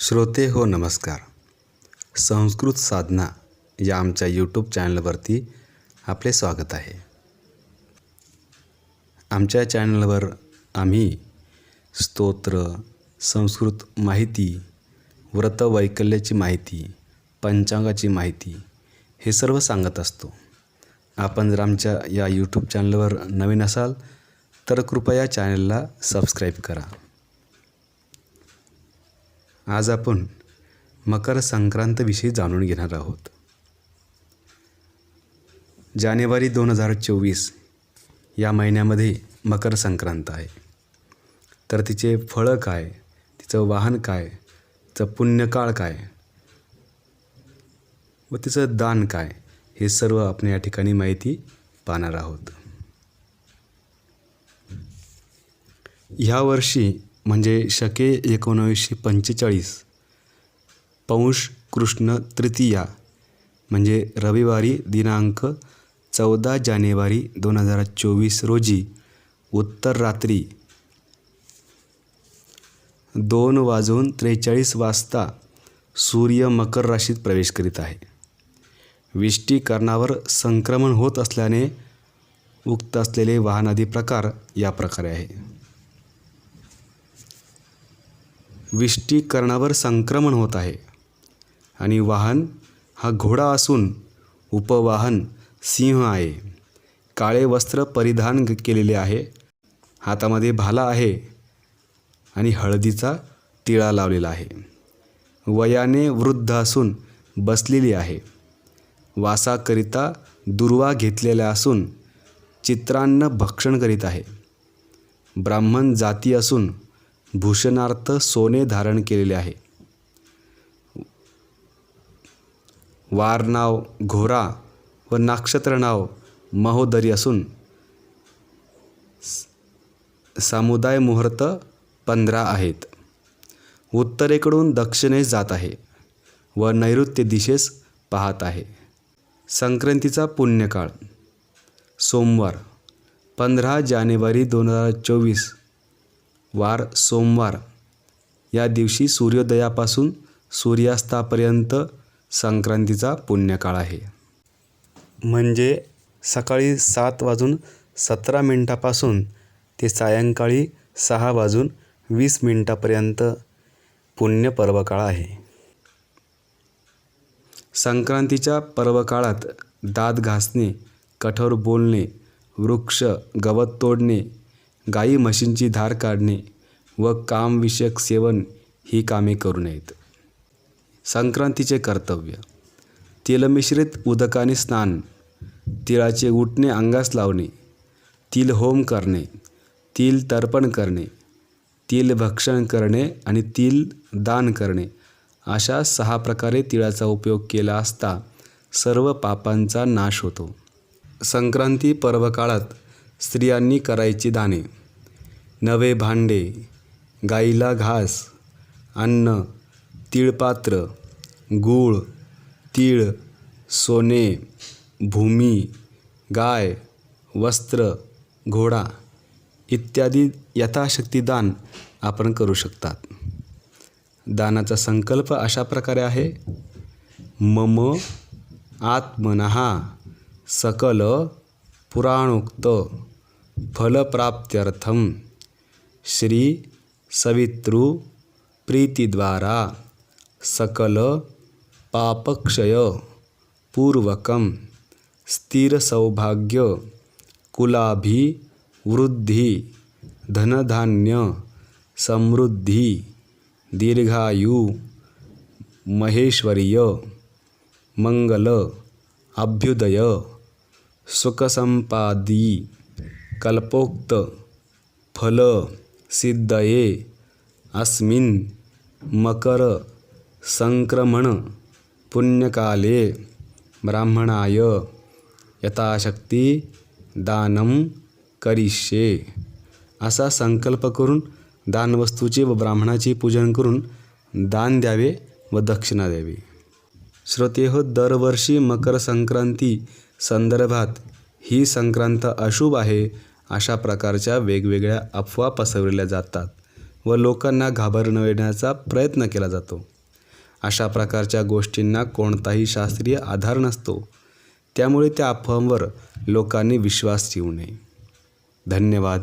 श्रोते हो नमस्कार. संस्कृत साधना या आमच्या यूट्यूब चॅनलवरती आपले स्वागत आहे. आमच्या चॅनलवर आम्ही स्तोत्र, संस्कृत माहिती, व्रतवैकल्याची माहिती, पंचांगाची माहिती हे सर्व सांगत असतो. आपण जर आमच्या या यूट्यूब चॅनलवर नवीन असाल तर कृपया चॅनलला सबस्क्राईब करा. आज आपण मकर संक्रांतविषयी जाणून घेणार आहोत. जानेवारी 2024 या महिन्यामध्ये मकर संक्रांत आहे. तर तिचे फळं काय, तिचं वाहन काय, तिचं पुण्यकाळ काय व तिचं दान काय हे सर्व आपण या ठिकाणी माहिती पाहणार आहोत. ह्या वर्षी म्हणजे शके 1945 पौष कृष्ण तृतीया म्हणजे रविवारी दिनांक 14 जानेवारी 2024 रोजी उत्तर रात्री 2:43 वाजता सूर्य मकर राशीत प्रवेश करीत आहे. विष्टीकरणावर संक्रमण होत असल्याने उक्त असलेले वाहनादी प्रकार या प्रकारे आहे. विष्टीकरणावर संक्रमण होत आहे आणि वाहन हा घोडा असून उपवाहन सिंह आहे. काळे वस्त्र परिधान केलेले आहे. हातामध्ये भाला आहे आणि हळदीचा टिळा लावलेला आहे. वयाने वृद्ध असून बसलेली आहे. वासाकरिता दुर्वा घेतलेल्या असून चित्रान्न भक्षण करीत आहे. ब्राह्मण जाती असून भूषणार्थ सोने धारण केलेले आहे. वार नाव घोरा व नक्षत्र नाव महोदरी असून समुदाय मुहूर्त 15 आहेत. उत्तरेकडून दक्षिणेस जात आहे व नैऋत्य दिशेस पाहत आहे. संक्रांतीचा पुण्यकाळ सोमवार 15 जानेवारी 2024 वार सोमवार. या दिवशी सूर्योदयापासून सूर्यास्तापर्यंत संक्रांतीचा पुण्यकाळ आहे. म्हणजे सकाळी 7:17 ते सायंकाळी 6:20 पुण्य पर्वकाळ आहे. संक्रांतीच्या पर्वकाळात दात घासणे, कठोर बोलणे, वृक्ष गवत तोडणे, गाई म्हशींची धार काढणे व कामविषयक सेवन ही कामे करू नयेत. संक्रांतीचे कर्तव्य: तिलमिश्रित उदकाने स्नान, तिळाचे उटणे अंगास लावणे, तिल होम करणे, तिल तर्पण करणे, तिल भक्षण करणे आणि तिल दान करणे अशा 6 प्रकारे तिळाचा उपयोग केला असता सर्व पापांचा नाश होतो. संक्रांती पर्वकाळात स्त्रियांनी करायची दाने: नवे भांडे, गाईला घास, अन्न, तिळपात्र, गूळ, तीळ, सोने, भूमी, गाय, वस्त्र, घोडा इत्यादी यथाशक्ती दान आपण करू शकतात. दानाचा संकल्प अशा प्रकारे आहे: मम आत्मनः सकल पुराणोक्त फलप्राप्त्यर्थम श्री सवितृ प्रीतिद्वारा सकल पापक्षय पूर्वकम स्थिर सौभाग्य कुलाभिवृद्धि धनधान्य समृद्धि दीर्घायु महेश्वर्य मंगल अभ्युदय सुखसंपादी कल्पोक्त फल सिद्धये अस्मिन् मकर संक्रमण पुण्यकाले ब्राह्मणाय यथाशक्ती दानम करिष्ये असा संकल्प करून दानवस्तूचे व ब्राह्मणाचे पूजन करून दान द्यावे व दक्षिणा द्यावी. श्रोतेहो, दरवर्षी मकर संक्रांती संदर्भात ही संक्रांत अशुभ आहे अशा प्रकारच्या वेगवेगळ्या अफवा पसरवल्या जातात व लोकांना घाबरवण्याचा प्रयत्न केला जातो. अशा प्रकारच्या गोष्टींना कोणताही शास्त्रीय आधार नसतो. त्यामुळे त्या अफवांवर लोकांनी विश्वास ठेवू नये. धन्यवाद.